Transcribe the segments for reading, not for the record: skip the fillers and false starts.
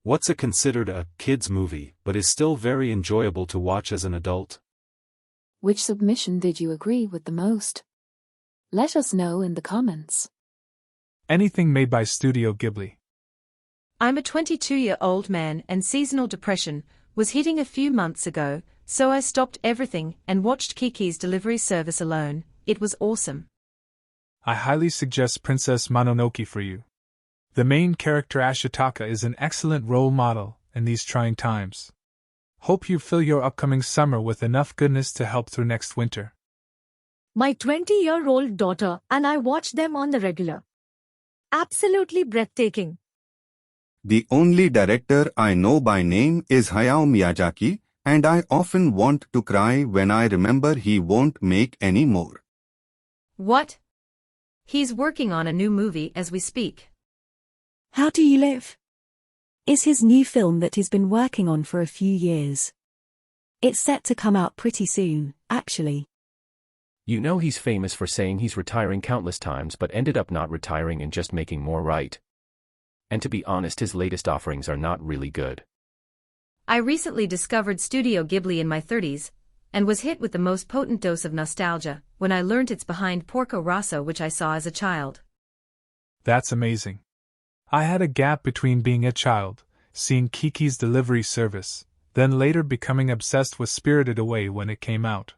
What's considered a kids movie but is still very enjoyable to watch as an adult? Which submission did you agree with the most? Let us know in the comments. Anything made by Studio Ghibli. I'm a 22-year-old man and seasonal depression was hitting a few months ago, so I stopped everything and watched Kiki's Delivery Service alone. It was awesome. I highly suggest Princess Mononoke for you. The main character Ashitaka is an excellent role model in these trying times. Hope you fill your upcoming summer with enough goodness to help through next winter. My 20-year-old daughter and I watch them on the regular. Absolutely breathtaking. The only director I know by name is Hayao Miyazaki, and I often want to cry when I remember he won't make any more. What? He's working on a new movie as we speak. How Do You Live? Is his new film that he's been working on for a few years. It's set to come out pretty soon, actually. You know he's famous for saying he's retiring countless times but ended up not retiring and just making more, right? And to be honest, his latest offerings are not really good. I recently discovered Studio Ghibli in my 30s, and was hit with the most potent dose of nostalgia when I learned it's behind Porco Rosso, which I saw as a child. That's amazing. I had a gap between being a child, seeing Kiki's Delivery Service, then later becoming obsessed with Spirited Away when it came out.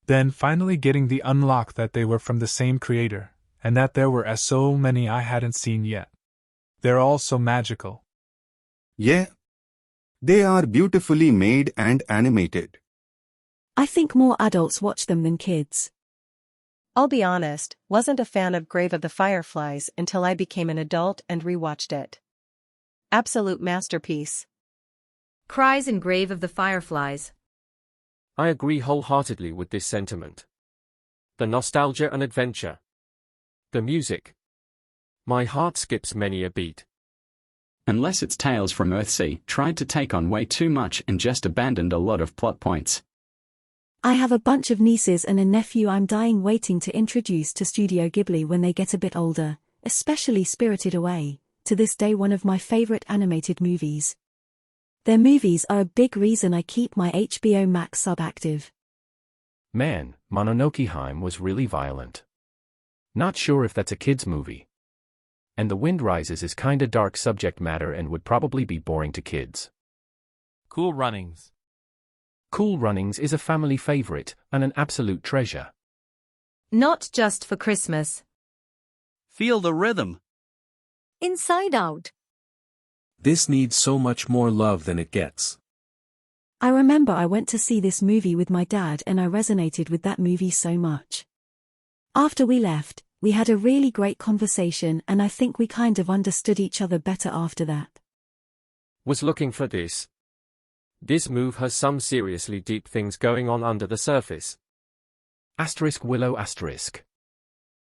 Then finally getting the unlock that they were from the same creator, and that there were so many I hadn't seen yet. They're all so magical. Yeah. They are beautifully made and animated. I think more adults watch them than kids. I'll be honest, wasn't a fan of Grave of the Fireflies until I became an adult and rewatched it. Absolute masterpiece. Cries in Grave of the Fireflies. I agree wholeheartedly with this sentiment. The nostalgia and adventure. The music. My heart skips many a beat. Unless it's Tales from Earthsea tried to take on way too much and just abandoned a lot of plot points. I have a bunch of nieces and a nephew I'm dying waiting to introduce to Studio Ghibli when they get a bit older, especially Spirited Away, to this day one of my favorite animated movies. Their movies are a big reason I keep my HBO Max sub active. Man, Mononoke was really violent. Not sure if that's a kid's movie. And The Wind Rises is kinda dark subject matter and would probably be boring to kids. Cool Runnings. Cool Runnings is a family favorite and an absolute treasure. Not just for Christmas. Feel the Rhythm. Inside Out. This needs so much more love than it gets. I remember I went to see this movie with my dad and I resonated with that movie so much. After we left, we had a really great conversation and I think we kind of understood each other better after that. Was looking for this. This move has some seriously deep things going on under the surface. Willow*.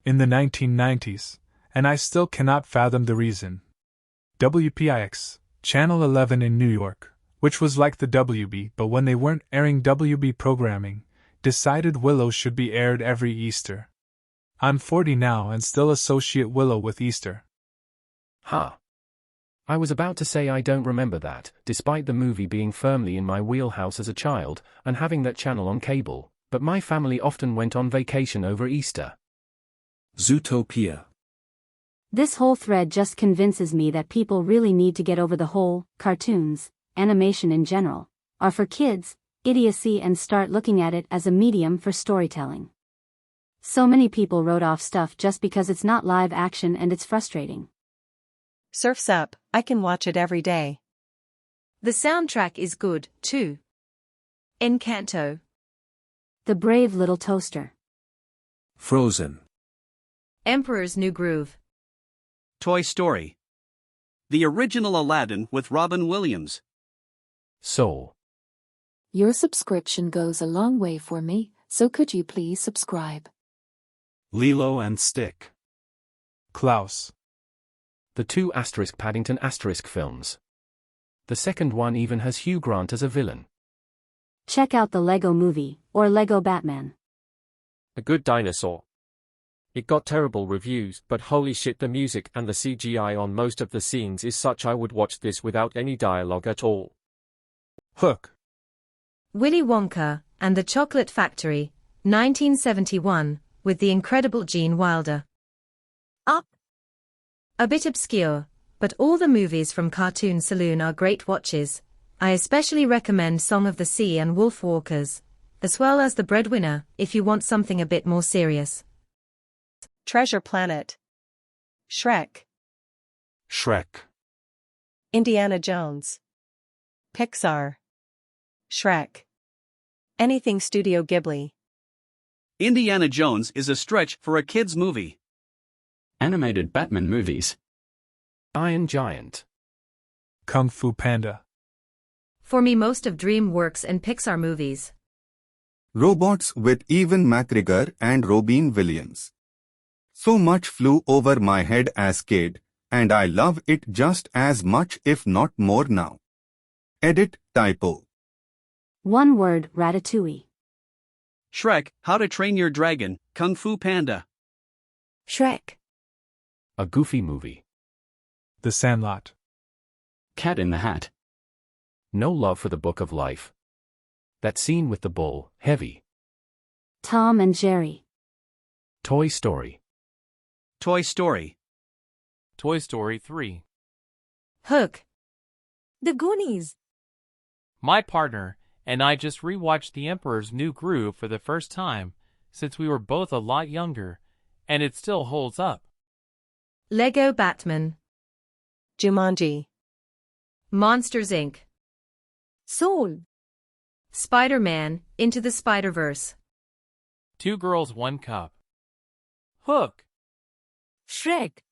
In the 1990s, and I still cannot fathom the reason. WPIX, Channel 11 in New York, which was like the WB but when they weren't airing WB programming, decided Willow should be aired every Easter. I'm 40 now and still associate Willow with Easter. Huh. I was about to say I don't remember that, despite the movie being firmly in my wheelhouse as a child, and having that channel on cable, but my family often went on vacation over Easter. Zootopia. This whole thread just convinces me that people really need to get over the whole, cartoons, animation in general, are for kids, idiocy and start looking at it as a medium for storytelling. So many people wrote off stuff just because it's not live action and it's frustrating. Surf's Up, I can watch it every day. The soundtrack is good, too. Encanto. The Brave Little Toaster. Frozen. Emperor's New Groove. Toy Story. The original Aladdin with Robin Williams. Soul. Your subscription goes a long way for me, so could you please subscribe? Lilo and Stick. Klaus. The two Paddington films. The second one even has Hugh Grant as a villain. Check out the Lego Movie, or Lego Batman. A Good Dinosaur. It got terrible reviews, but holy shit, the music and the CGI on most of the scenes is such I would watch this without any dialogue at all. Hook. Willy Wonka and the Chocolate Factory, 1971, with the incredible Gene Wilder. Up. A bit obscure, but all the movies from Cartoon Saloon are great watches. I especially recommend Song of the Sea and Wolf Walkers, as well as The Breadwinner, if you want something a bit more serious. Treasure Planet. Shrek. Shrek. Indiana Jones. Pixar. Shrek. Anything Studio Ghibli. Indiana Jones is a stretch for a kid's movie. Animated Batman movies. Iron Giant. Kung Fu Panda. For me, most of DreamWorks and Pixar movies. Robots with Ewan McGregor and Robin Williams. So much flew over my head as kid, and I love it just as much if not more now. Edit typo. One word, Ratatouille. Shrek, How to Train Your Dragon, Kung Fu Panda. Shrek. A Goofy movie. The Sandlot. Cat in the Hat. No Love for the Book of Life. That scene with the bull, Heavy. Tom and Jerry. Toy Story. Toy Story. Toy Story 3. Hook. The Goonies. My partner and I just rewatched The Emperor's New Groove for the first time since we were both a lot younger, and it still holds up. Lego Batman. Jumanji. Monsters Inc. Soul. Spider-Man, Into the Spider-Verse. Two Girls, One Cup. Hook. Shrek.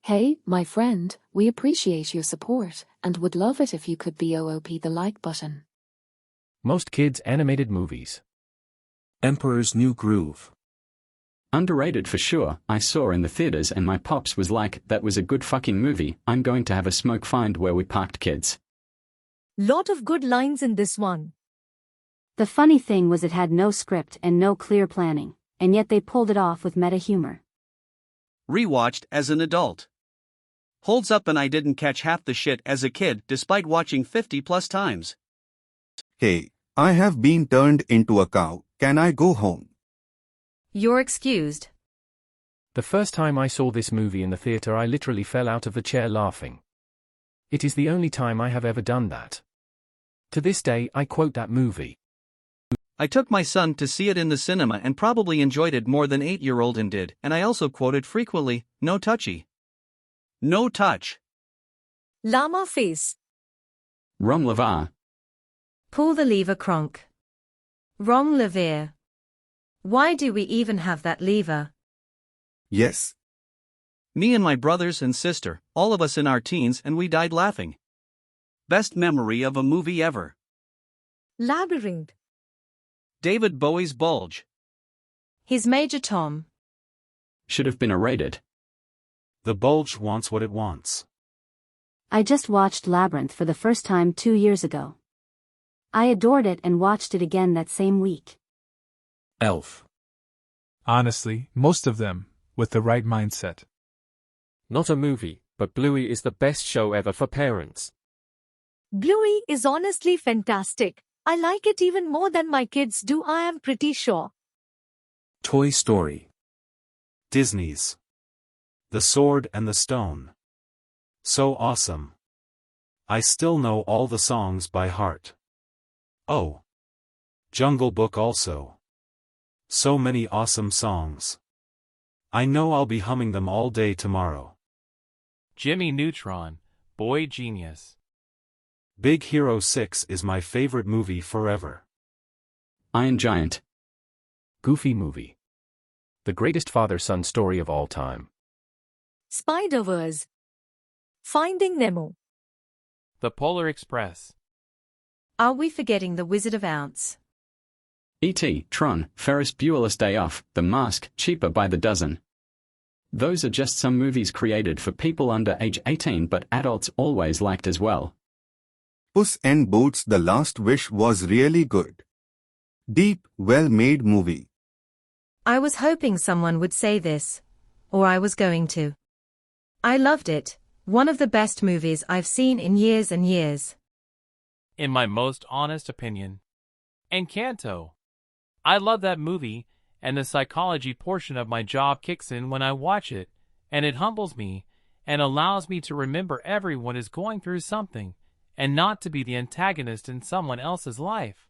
Hey, my friend, we appreciate your support and would love it if you could BOOP the like button. Most kids' animated movies. Emperor's New Groove. Underrated for sure. I saw in the theaters and my pops was like, that was a good fucking movie. I'm going to have a smoke find where we parked, kids. Lot of good lines in this one. The funny thing was it had no script and no clear planning, and yet they pulled it off with meta humor. Rewatched as an adult. Holds up, and I didn't catch half the shit as a kid despite watching 50 plus times. Hey, I have been turned into a cow. Can I go home? You're excused. The first time I saw this movie in the theater, I literally fell out of the chair laughing. It is the only time I have ever done that. To this day, I quote that movie. I took my son to see it in the cinema and probably enjoyed it more than 8-year-old and did, and I also quote it frequently, no touchy. No touch. Llama Face. Rom Lavar. Pull the lever, Kronk. Rom Lever. Why do we even have that lever? Yes. Me and my brothers and sister, all of us in our teens, and we died laughing. Best memory of a movie ever. Labyrinth. David Bowie's Bulge. His Major Tom. Should have been a rated. The Bulge wants what it wants. I just watched Labyrinth for the first time 2 years ago. I adored it and watched it again that same week. Elf. Honestly, most of them, with the right mindset. Not a movie, but Bluey is the best show ever for parents. Bluey is honestly fantastic. I like it even more than my kids do, I am pretty sure. Toy Story. Disney's The Sword and the Stone. So awesome. I still know all the songs by heart. Oh. Jungle Book also. So many awesome songs. I know I'll be humming them all day tomorrow. Jimmy Neutron, Boy Genius. Big Hero 6 is my favorite movie forever. Iron Giant. Goofy movie. The greatest father-son story of all time. Spider-Verse. Finding Nemo. The Polar Express. Are we forgetting The Wizard of Oz? E.T., Tron, Ferris Bueller's Day Off, The Mask, Cheaper by the Dozen. Those are just some movies created for people under age 18 but adults always liked as well. Puss in Boots: The Last Wish was really good. Deep, well-made movie. I was hoping someone would say this. Or I was going to. I loved it, one of the best movies I've seen in years and years. In my most honest opinion, Encanto. I love that movie, and the psychology portion of my job kicks in when I watch it, and it humbles me, and allows me to remember everyone is going through something, and not to be the antagonist in someone else's life.